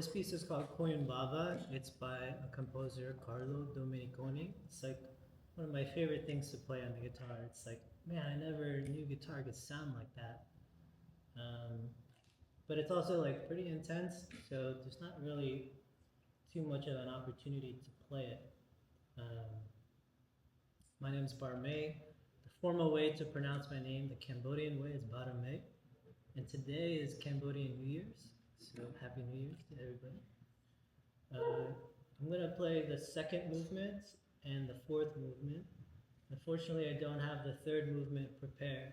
this piece is called Coimbava. It's by a composer, Carlo Domeniconi. It's like one of my favorite things to play on the guitar. It's like, man, I never knew guitar could sound like that. But it's also like pretty intense, so there's not really too much of an opportunity to play it. My name is Barmey. The formal way to pronounce my name, the Cambodian way, is Barmey. And today is Cambodian New Year's, so Happy New Year's to everybody. I'm gonna play the second movement and the fourth movement. Unfortunately, I don't have the third movement prepared.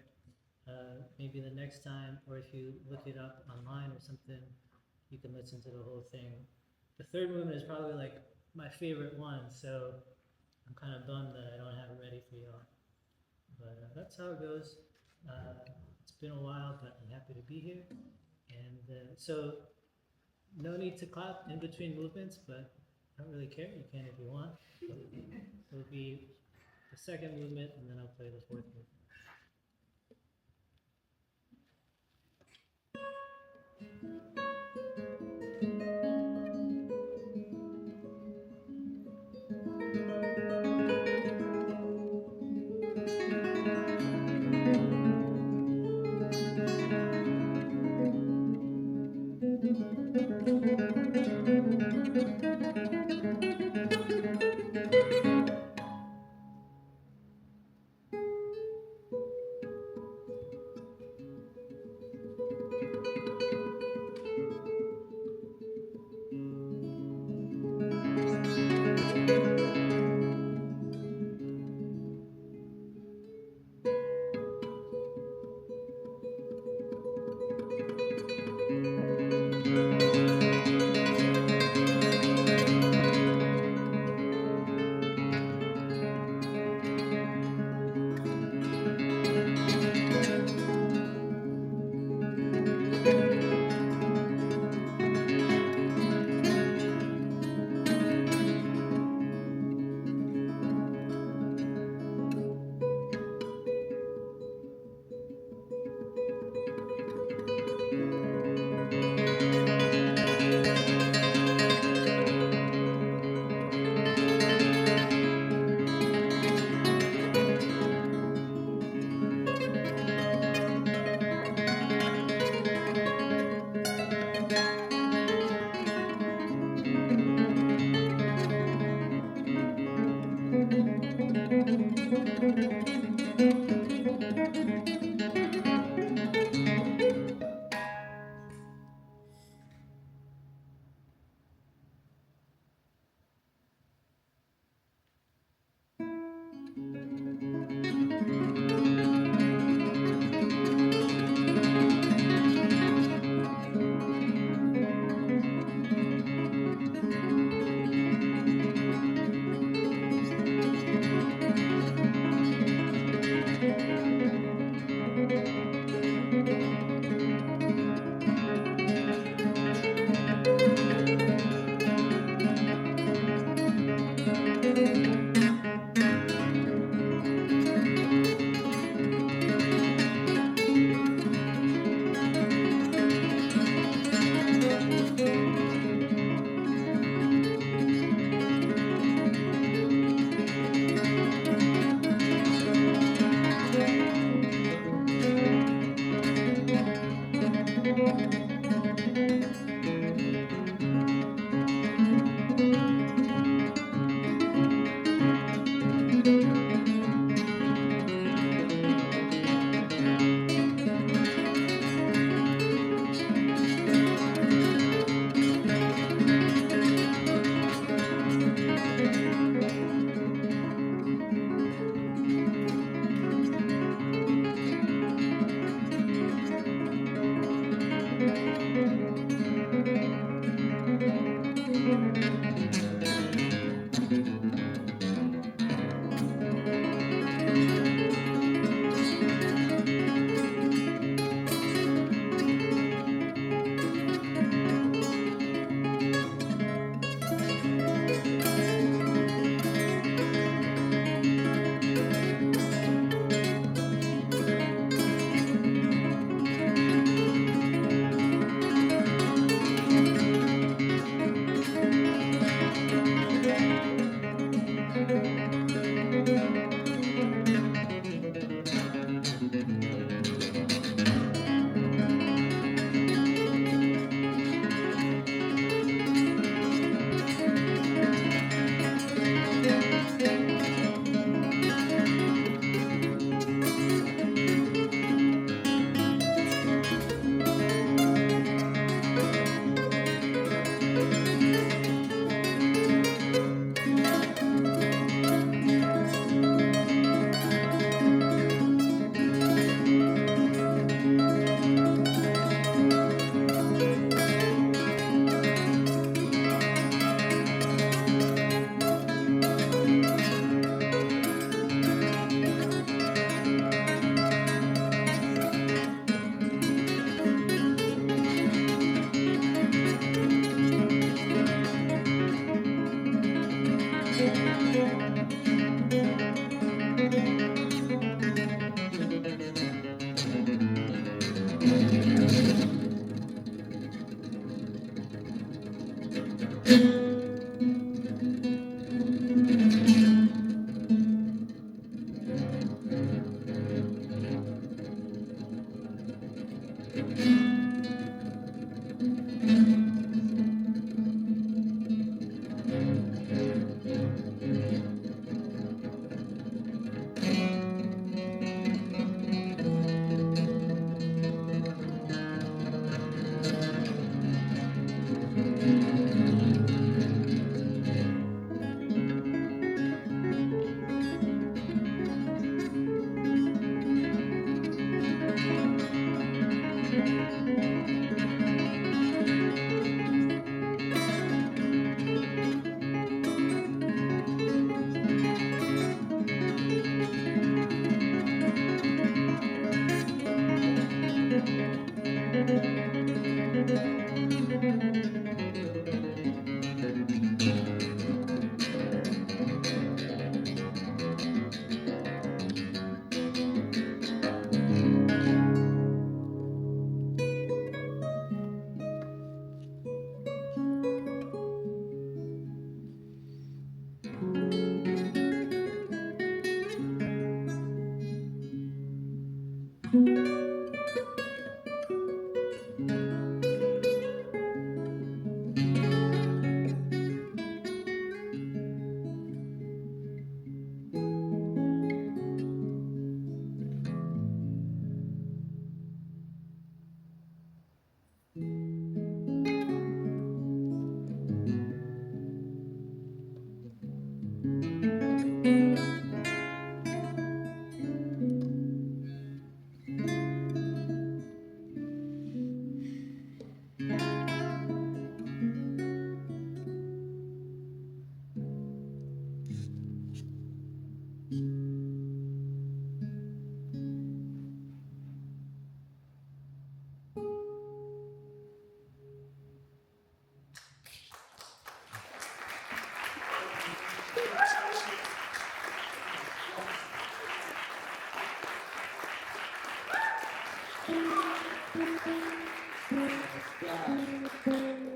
Maybe the next time, or if you look it up online or something, you can listen to the whole thing. The third movement is probably like my favorite one, so I'm kind of bummed that I don't have it ready for y'all. But that's how it goes. It's been a while, but I'm happy to be here. And so, no need to clap in between movements, but I don't really care. You can if you want. But it'll be the second movement, and then I'll play the fourth movement.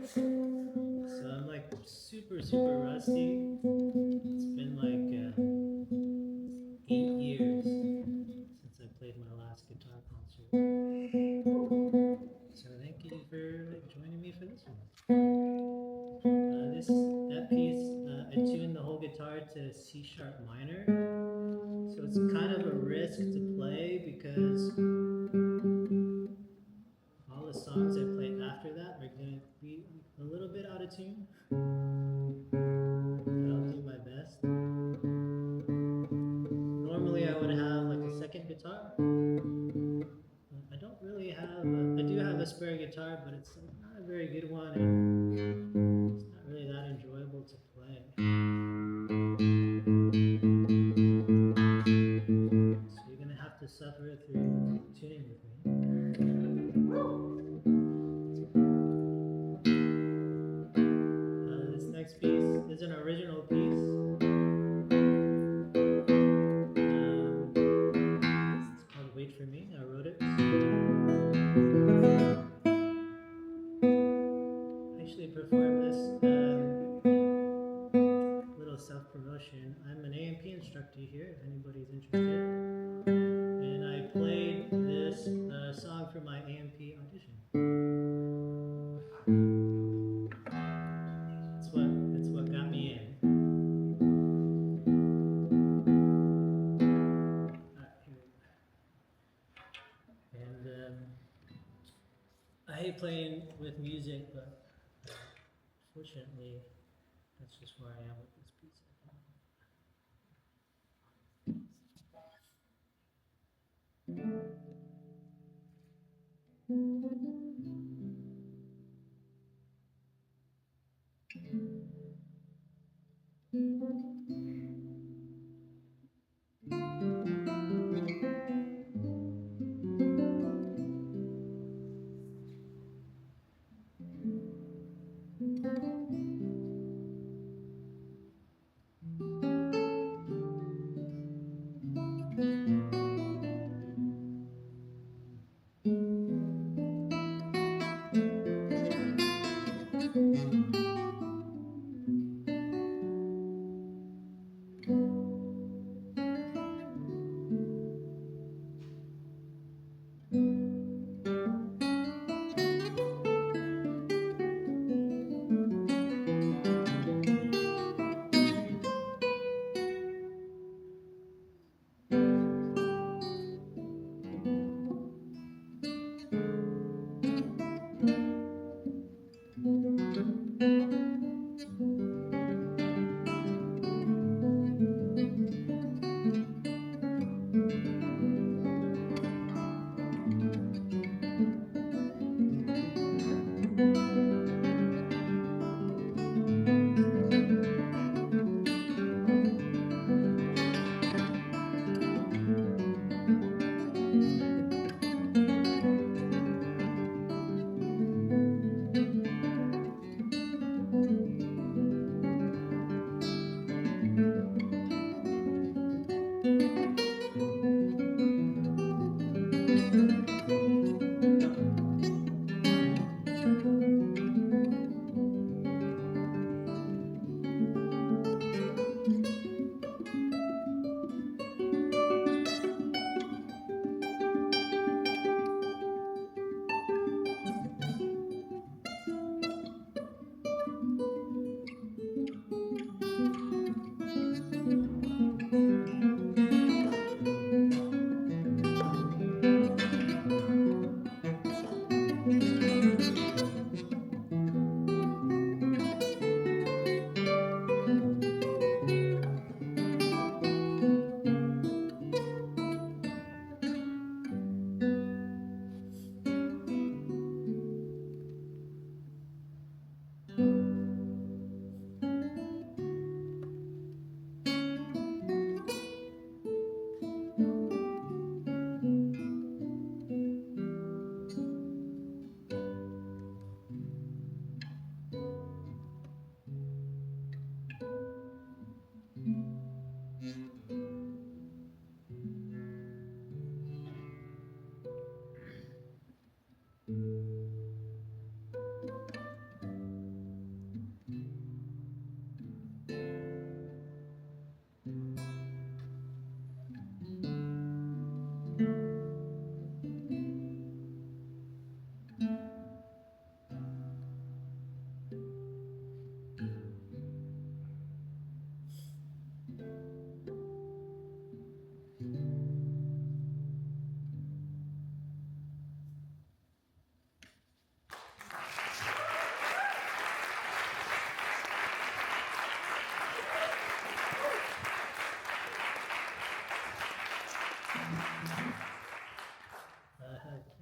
So I'm like super rusty. It's been like 8 years since I played my last guitar concert. So thank you for joining me for this one. That piece, I tuned the whole guitar to C sharp minor. So it's kind of a risk to play because all the songs I play after that are going to be a little bit out of tune. But I'll do my best. Normally I would have like a second guitar. I don't really have, I do have a spare guitar, but it's not a very good one and it's not really that enjoyable to play. So you're going to have to suffer through tuning with me. This next piece is an original piece. It's called Wait For Me. I wrote it. I I'm an A&P instructor here, if anybody's interested. And I played this song for my A&P audition. It's what got me in. Here we go. And I hate playing with music, but fortunately, that's just where I am with this piece.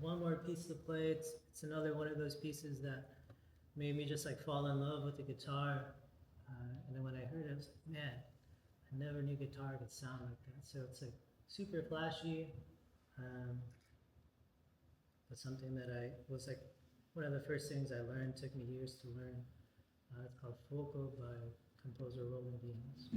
One more piece to play. It's another one of those pieces that made me just like fall in love with the guitar. And then when I heard it, I was like, man, I never knew guitar could sound like that. So it's like super flashy, but something that I was like one of the first things I learned. Took me years to learn. It's called Focal by composer Roland Beans.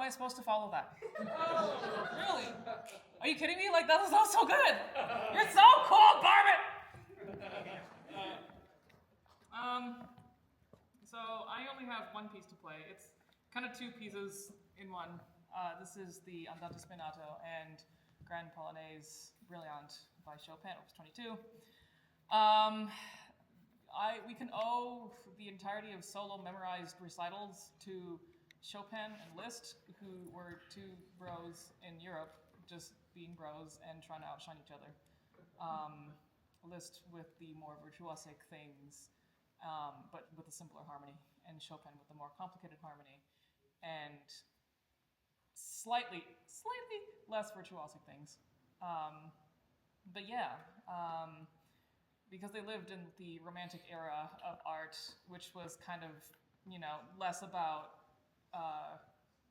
I supposed to follow that? Really? Are you kidding me? Like, that was so good. You're so cool, Barmey. So I only have one piece to play. It's kind of two pieces in one. This is the Andante Spinato and Grand Polonaise Brilliant by Chopin, Opus 22. We can owe the entirety of solo memorized recitals to Chopin and Liszt, who were two bros in Europe, just being bros and trying to outshine each other. Liszt with the more virtuosic things, but with a simpler harmony, and Chopin with the more complicated harmony, and slightly less virtuosic things. But yeah, because they lived in the Romantic era of art, which was kind of, less about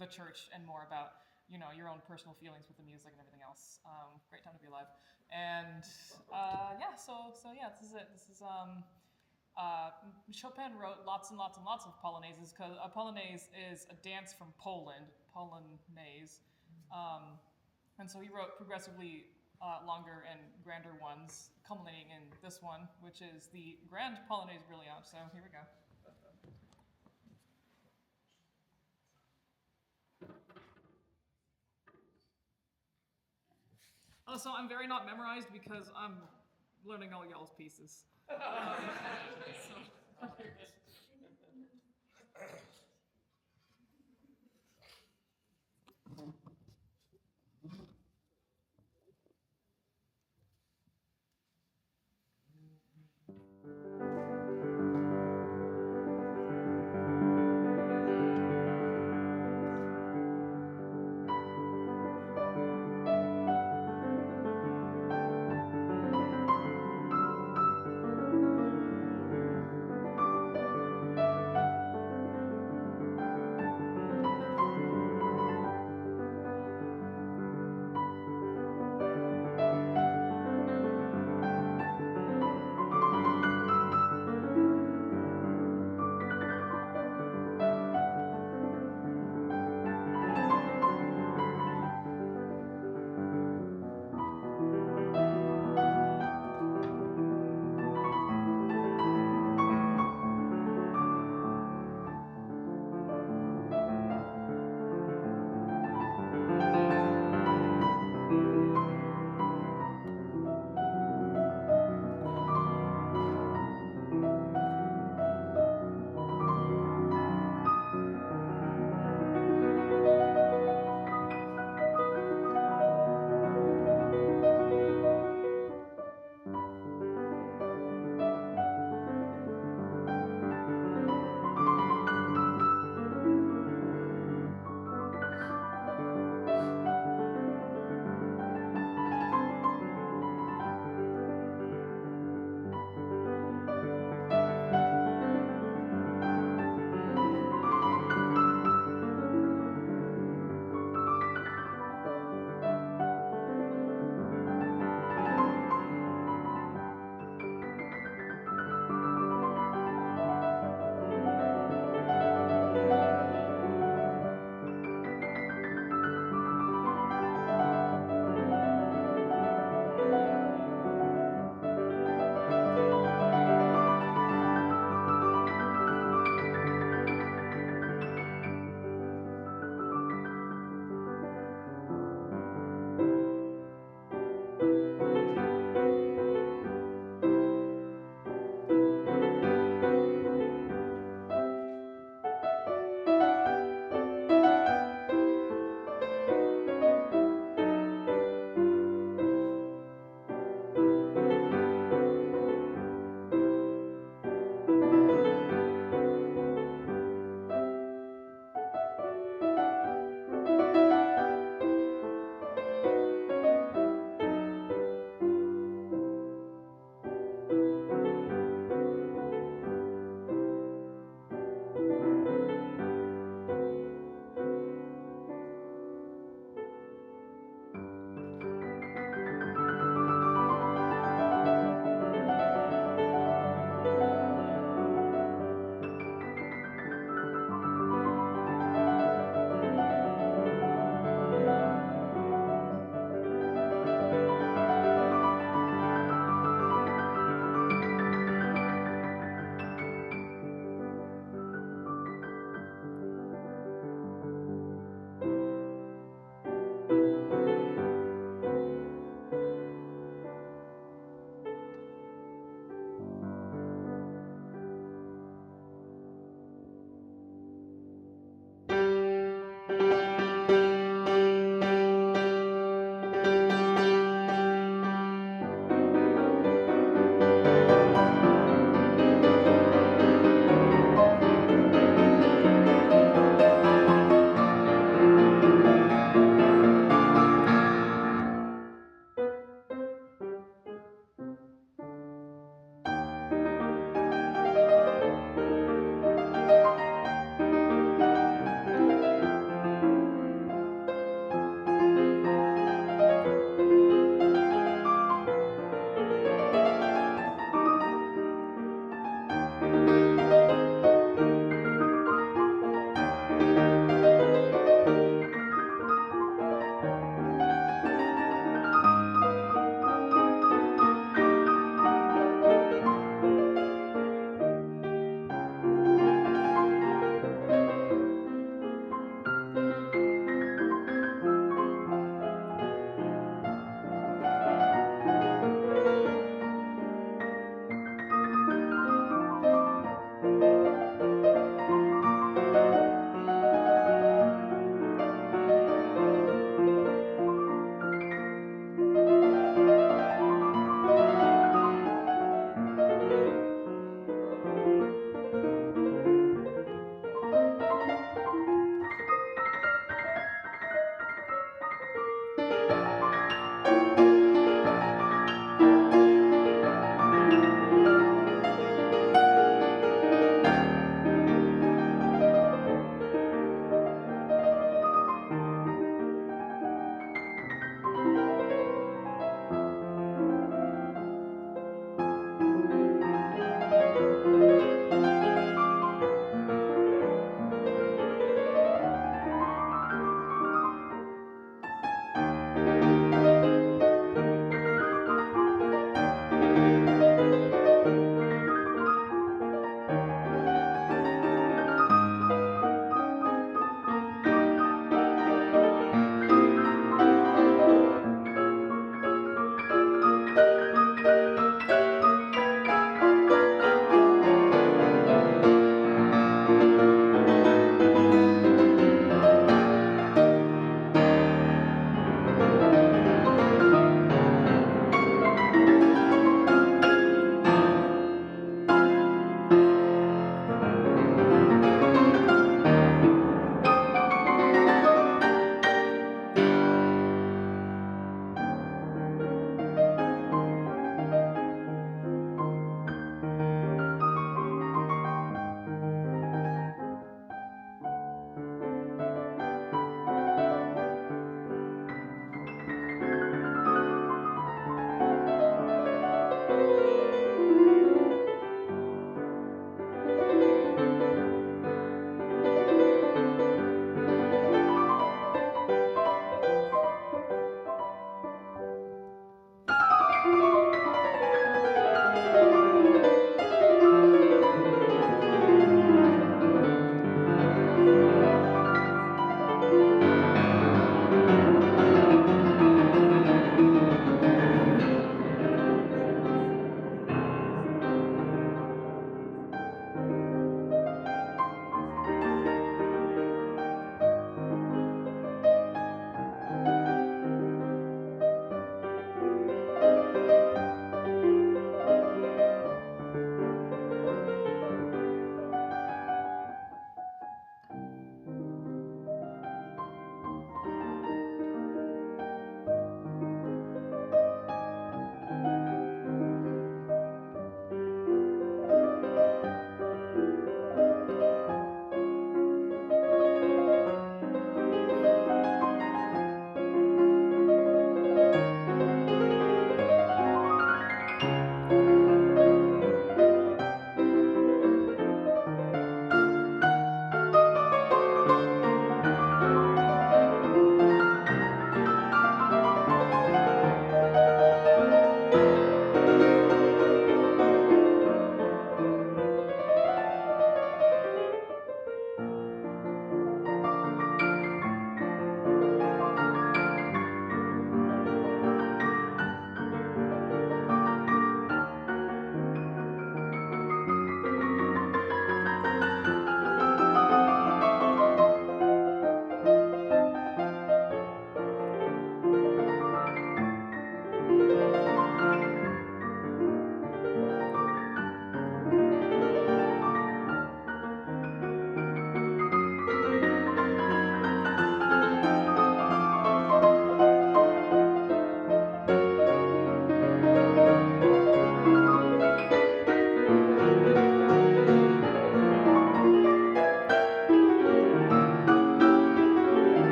the church and more about, your own personal feelings with the music and everything else. Great time to be alive. And this is it. This is Chopin wrote lots and lots and lots of polonaises, because a polonaise is a dance from Poland, polonaise. And so he wrote progressively longer and grander ones, culminating in this one, which is the Grand Polonaise Brilliant. So here we go. Also, I'm very not memorized because I'm learning all y'all's pieces.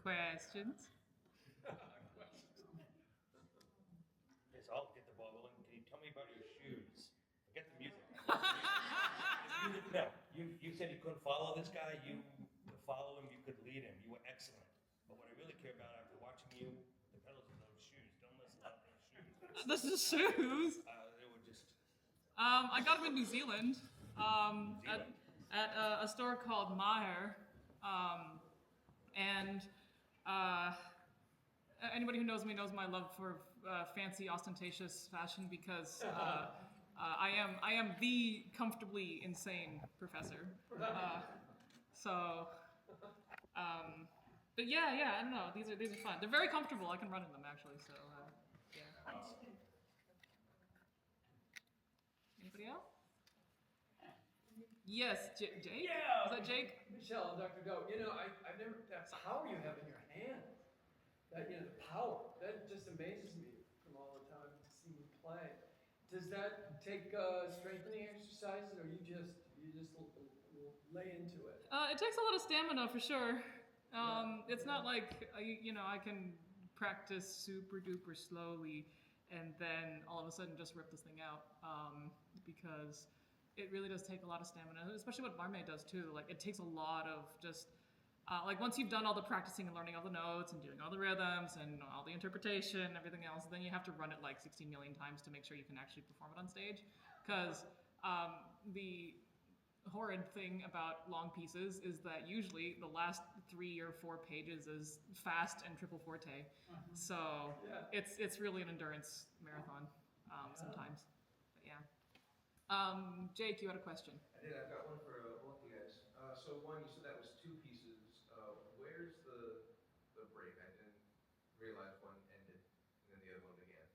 Questions? Yes, I'll get the ball rolling. Can you tell me about your shoes? Forget the music. No, you said you couldn't follow this guy. You could follow him. You could lead him. You were excellent. But what I really care about after watching you, the pedals of those shoes. Don't listen to those shoes. This is shoes. They were just. I got them in New Zealand. Zealand? At a store called Meyer. And anybody who knows me knows my love for fancy, ostentatious fashion because I am the comfortably insane professor. But yeah, I don't know. These are fun. They're very comfortable. I can run in them actually. So yeah. Anybody else? Yes, Jake. Yeah. Is that Jake? Michelle, Dr. Doe, I've never, that power you have in your hands, that, the power, that just amazes me from all the time to see you play. Does that take strengthening exercises, or you just lay into it? It takes a lot of stamina for sure. It's not like I can practice super duper slowly and then all of a sudden just rip this thing out because it really does take a lot of stamina, especially what Barmey does too. Like it takes a lot of just like once you've done all the practicing and learning all the notes and doing all the rhythms and all the interpretation and everything else, then you have to run it like 16 million times to make sure you can actually perform it on stage. Because the horrid thing about long pieces is that usually the last 3 or 4 pages is fast and triple forte. So it's really an endurance marathon sometimes. But yeah. Jake, you had a question. I did. I've got one for both you guys. So one, you said that was 2 pieces. Where's the break? I didn't realize one ended and then the other one began.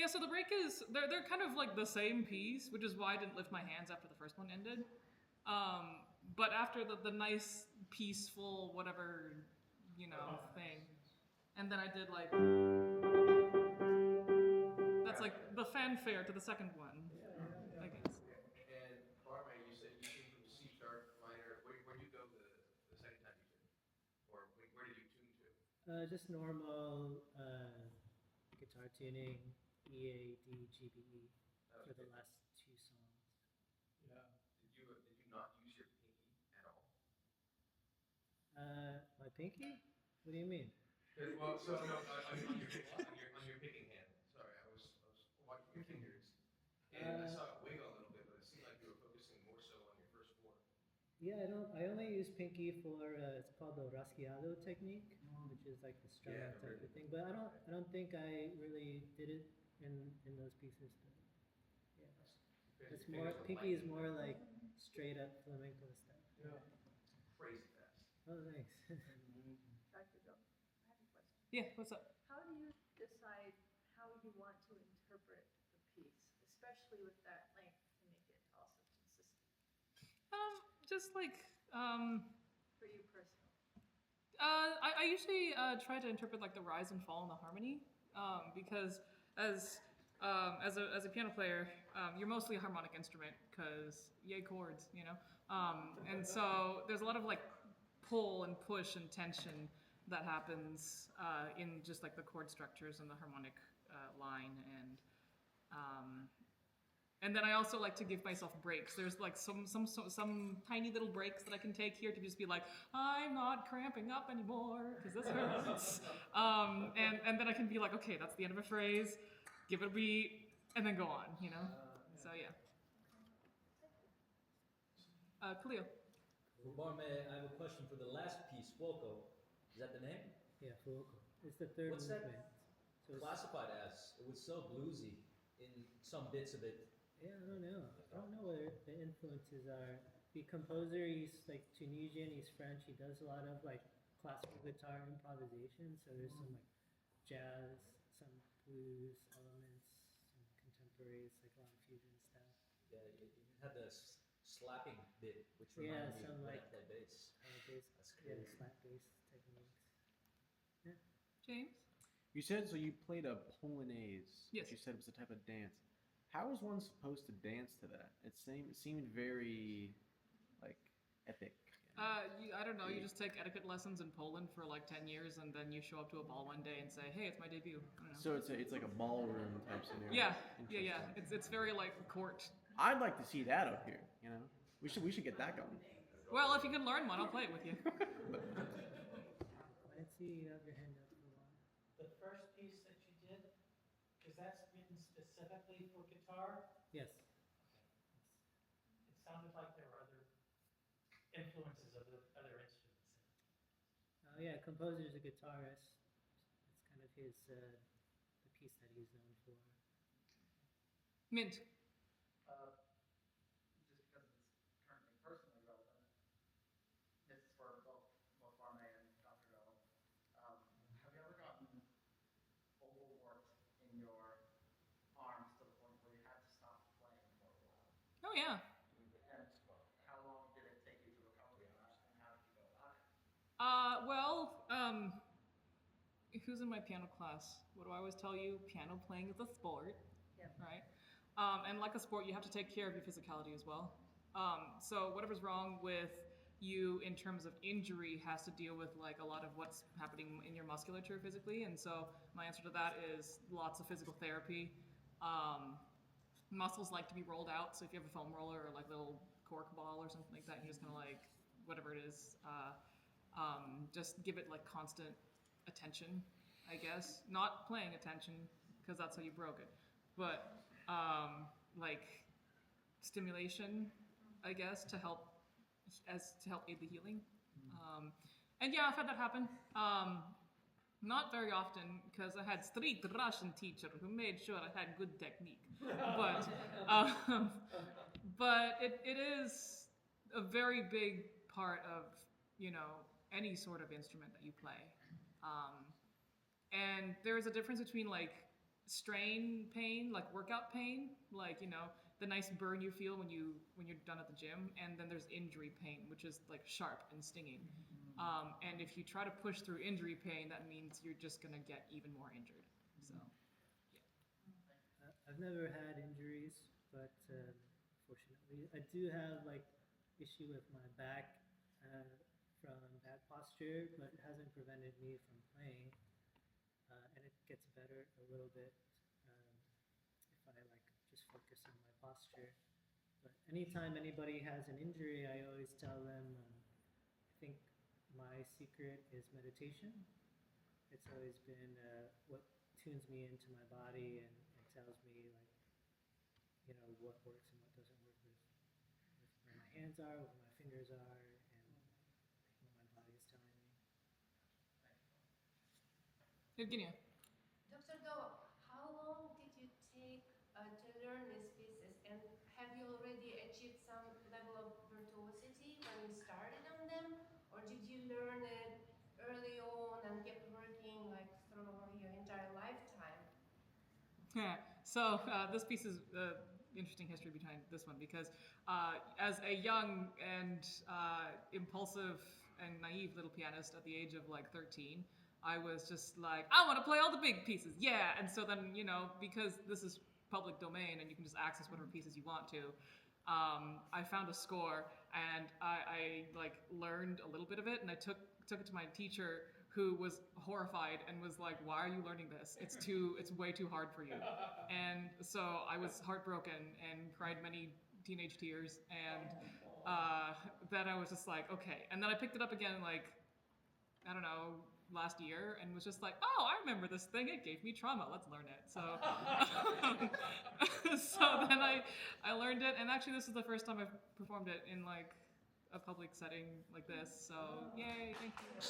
Yeah, so the break is they're kind of like the same piece, which is why I didn't lift my hands after the first one ended. But after the nice, peaceful, whatever, thing, and then I did like that's like the fanfare to the second one, I guess. And Barmey, you said you came from C sharp minor. Where did you go the second time you tuned? Or where did you tune to? Just normal guitar tuning, E, A, D, G, B, E for the last 2 songs. Yeah. Did you not use your pinky at all? My pinky? What do you mean? Well, so no, on your picking hand. Sorry, I was watching your fingers, and I saw it wiggle a little bit, but it seemed like you were focusing more so on your first 4. Yeah, I only use pinky for it's called the rasgueado technique, which is like the strumming type of thing. But I don't think I really did it in those pieces. But It's more, Pinky is more like straight up flamenco stuff. Yeah. Crazy fast. Oh, thanks. Dr. Joe, I have a question. Yeah, what's up? How do you decide how you want to interpret the piece, especially with that length to make it also consistent Just like, for you personally? I usually try to interpret like the rise and fall in the harmony, because as a piano player, you're mostly a harmonic instrument because yay chords, you know. And so there's a lot of like pull and push and tension that happens in just like the chord structures and the harmonic line, and then I also like to give myself breaks. There's like some tiny little breaks that I can take here to just be like, I'm not cramping up anymore because this hurts. And then I can be like, okay, that's the end of a phrase, give it a beat, and then go on, you know? So yeah. Khalil. For Barmey, I have a question for the last piece, Fuoco. Is that the name? Yeah, fuoco. It's the third What's that movement. So it's, classified as? It was so bluesy in some bits of it. yeah, I don't know. I don't know what the influences are. The composer, he's like Tunisian, he's French, he does a lot of like classical guitar improvisation, so there's some like jazz, some blues elements, some contemporary, it's like a lot of fusion stuff. Yeah, it had the slapping bit, which Yeah, reminded me some of when I like play bass. bass, That's yeah, crazy. slap bass techniques. James? You said so you played a polonaise. Yes. Which you said was a type of dance. How is one supposed to dance to that? It seemed very like epic. I don't know. You just take etiquette lessons in Poland for like 10 years, and then you show up to a ball one day and say, "Hey, it's my debut." I don't know. So it's like a ballroom type scenario. Yeah. Interesting. It's very like court. I'd like to see that up here. You know, we should get that going. Well, if you can learn one, I'll play it with you. I see you have your hand up for a while. The first piece that you did, is that written specifically for guitar? Yes. It sounded like there were other influences of the other instruments in it. Yeah, composer's a guitarist. It's kind of his, the piece that he's known for. Mint. Just because it's currently personally relevant, this is for both Barmey and Dr. Doe. Have you ever gotten overworked in your arms to the point where you had to stop playing for a while? Oh yeah. And how long did it take you to recover from that, and how did you go about it? Who's in my piano class? What do I always tell you? Piano playing is a sport, Yep. right? And like a sport, you have to take care of your physicality as well. So whatever's wrong with you in terms of injury has to deal with like a lot of what's happening in your musculature physically. And so my answer to that is lots of physical therapy. Muscles like to be rolled out. So if you have a foam roller or like little cork ball or something like that, you're just gonna like whatever it is, just give it like constant attention, I guess. Not playing attention because that's how you broke it, but like stimulation, I guess, to help aid the healing. And yeah, I've had that happen. Not very often because I had strict Russian teacher who made sure I had good technique. But it is a very big part of, you know, any sort of instrument that you play. And there's a difference between like strain pain, like workout pain, like, you know, the nice burn you feel when you're done at the gym, and then there's injury pain, which is like sharp and stinging. And if you try to push through injury pain, that means you're just gonna get even more injured. So, yeah. I've never had injuries, but fortunately, I do have like issue with my back from bad posture, but it hasn't prevented me from playing. And it gets better a little bit if I like just focus on my posture. But anytime anybody has an injury, I always tell them, I think my secret is meditation. It's always been what tunes me into my body and tells me like, you know, what works and what doesn't work with where my hands are, where my fingers are, and what my body is telling me. Evgenia. Dr. Do, how long did you take to learn these pieces, and have you Yeah. So this piece is interesting history behind this one because as a young and impulsive and naive little pianist at the age of like 13, I was just like, I want to play all the big pieces, yeah. And so then, you know, because this is public domain and you can just access whatever pieces you want to, I found a score and I like learned a little bit of it, and I took it to my teacher, who was horrified and was like, "Why are you learning this? It's way too hard for you." And so I was heartbroken and cried many teenage tears, and then I was just like, okay. And then I picked it up again, like, I don't know, last year, and was just like, oh, I remember this thing. It gave me trauma. Let's learn it. So, so then I learned it, and actually, this is the first time I've performed it in like a public setting like this. So, yay! Thank you.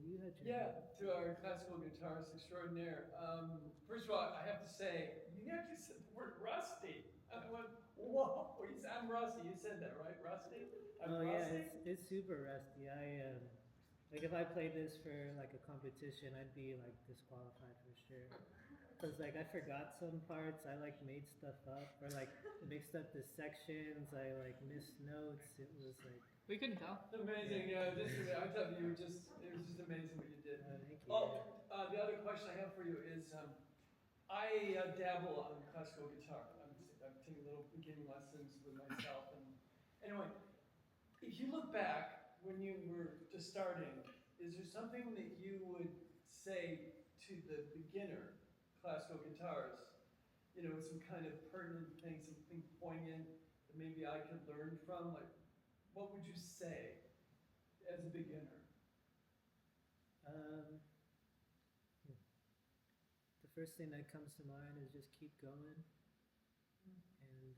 You had your Yeah, to our classical guitarist extraordinaire. First of all, I have to say, you actually said the word rusty. I went, whoa, I'm rusty. You said that, right? Rusty? I'm Oh yeah, rusty? it's super rusty. Like if I played this for like a competition, I'd be like disqualified for sure. Cause like I forgot some parts. I like made stuff up or like mixed up the sections. I like missed notes. It was like. We couldn't tell. It's amazing. I thought it was just amazing what you did. Thank you. Oh, the other question I have for you is, I dabble on classical guitar. I'm taking little beginning lessons with myself. And anyway, if you look back when you were just starting, is there something that you would say to the beginner classical guitarist? You know, some kind of pertinent thing, something poignant that maybe I could learn from? Like, what would you say as a beginner? The first thing that comes to mind is just keep going, and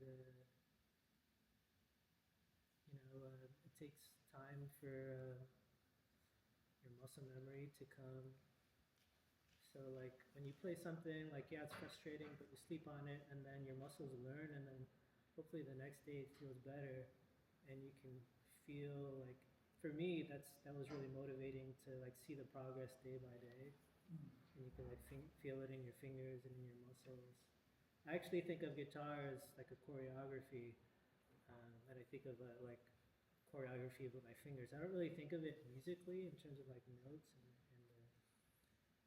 it takes time for your muscle memory to come. So like when you play something, like yeah, it's frustrating, but you sleep on it, and then your muscles learn, and then hopefully the next day it feels better, and you can feel like. For me, that was really motivating to like see the progress day by day. And you can like feel it in your fingers and in your muscles. I actually think of guitar as like a choreography, and I think of like choreography with my fingers. I don't really think of it musically in terms of like notes and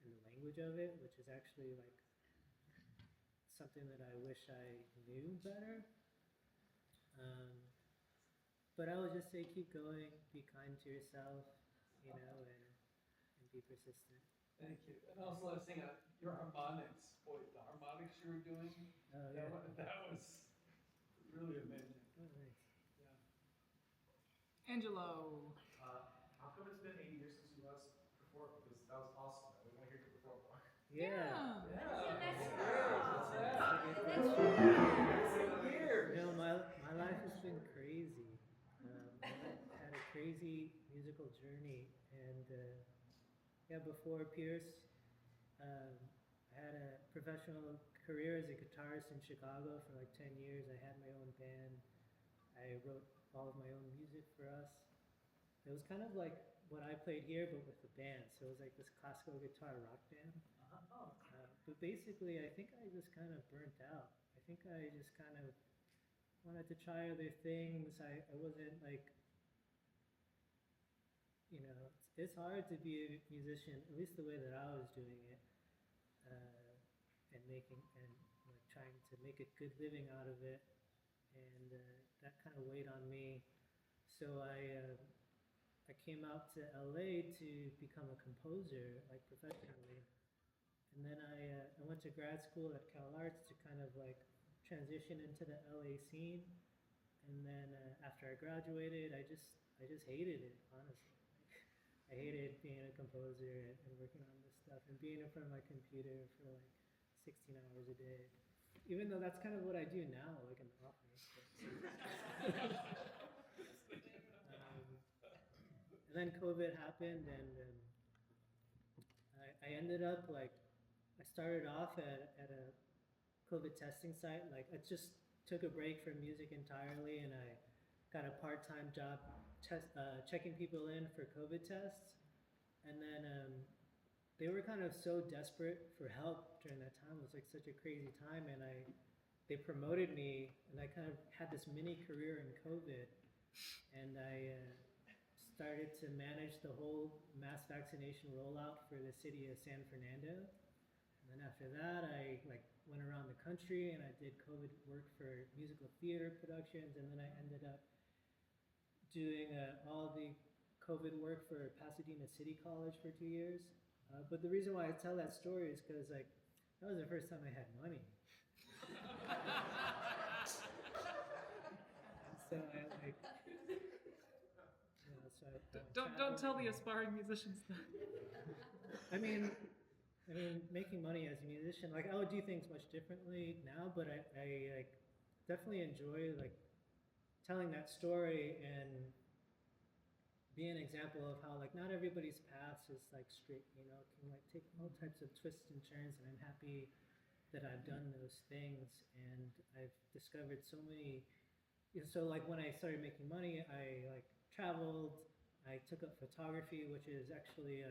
the language of it, which is actually like something that I wish I knew better. But I would just say keep going, be kind to yourself, you know, and be persistent. Thank you. And also last thing, your harmonics, boy, the harmonics you were doing, that was really amazing. Oh, nice. Yeah. Angelo. How come it's been 8 years since you last performed? Because that was awesome. We want to hear you perform more. Yeah. Weird. You know, my life has been crazy. I had a crazy musical journey, and before Pierce, I had a professional career as a guitarist in Chicago for like 10 years. I had my own band. I wrote all of my own music for us. It was kind of like what I played here, but with a band. So it was like this classical guitar rock band. But basically, I think I just kind of burnt out. I think I just kind of wanted to try other things. I wasn't like, you know, it's hard to be a musician, at least the way that I was doing it, and like trying to make a good living out of it, and that kind of weighed on me. So I came out to LA to become a composer, like professionally, and then I went to grad school at Cal Arts to kind of like transition into the LA scene, and then after I graduated, I just hated it, honestly. I hated being a composer and working on this stuff and being in front of my computer for like 16 hours a day. Even though that's kind of what I do now, like in the office. And then COVID happened, and I ended up like, I started off at a COVID testing site. Like I just took a break from music entirely, and I got a part-time job checking people in for COVID tests, and then they were kind of so desperate for help during that time. It was like such a crazy time, and they promoted me, and I kind of had this mini career in COVID, and I started to manage the whole mass vaccination rollout for the city of San Fernando. And then after that, I like went around the country and I did COVID work for musical theater productions, and then I ended up doing all the COVID work for Pasadena City College for 2 years. But the reason why I tell that story is because like that was the first time I had money. So I like, so Don't tell the aspiring musicians that. I mean, making money as a musician, like I would do things much differently now, but I like definitely enjoy like telling that story and be an example of how like not everybody's path is like straight, you know, it can like take all types of twists and turns, and I'm happy that I've done those things, and I've discovered so many. So like when I started making money, I like traveled, I took up photography, which is actually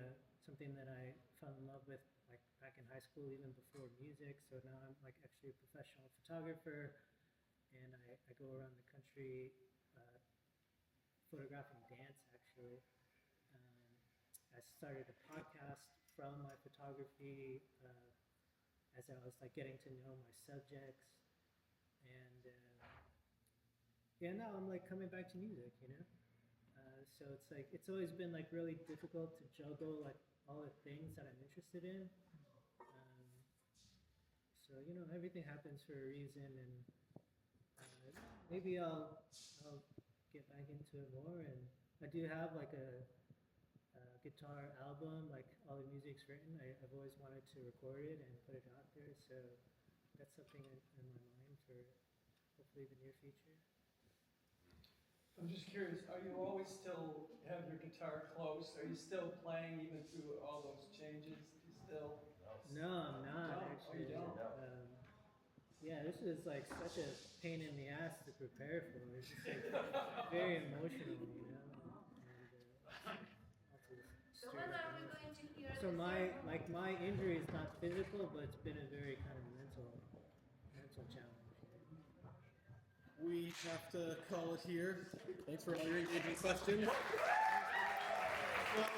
something that I fell in love with like back in high school, even before music. So now I'm like actually a professional photographer, and I go around the country photographing dance actually. I started a podcast from my photography as I was like getting to know my subjects, and yeah, now I'm like coming back to music, you know. So it's like it's always been like really difficult to juggle like all the things that I'm interested in. So you know, everything happens for a reason, and maybe I'll get back into it more. And I do have like a guitar album, like all the music's written. I've always wanted to record it and put it out there, so that's something in my mind for hopefully the near future. I'm just curious, are you always still have your guitar close? Are you still playing even through all those changes? Do you still? No, I'm not Don't? actually. Oh, you don't? Yeah, this is like such a pain in the ass to prepare for. It's just like very emotional, you know. So when are we going to hear So this? my injury is not physical, but it's been a very kind of mental challenge. We have to call it here. Thanks for all your engaging questions. Well,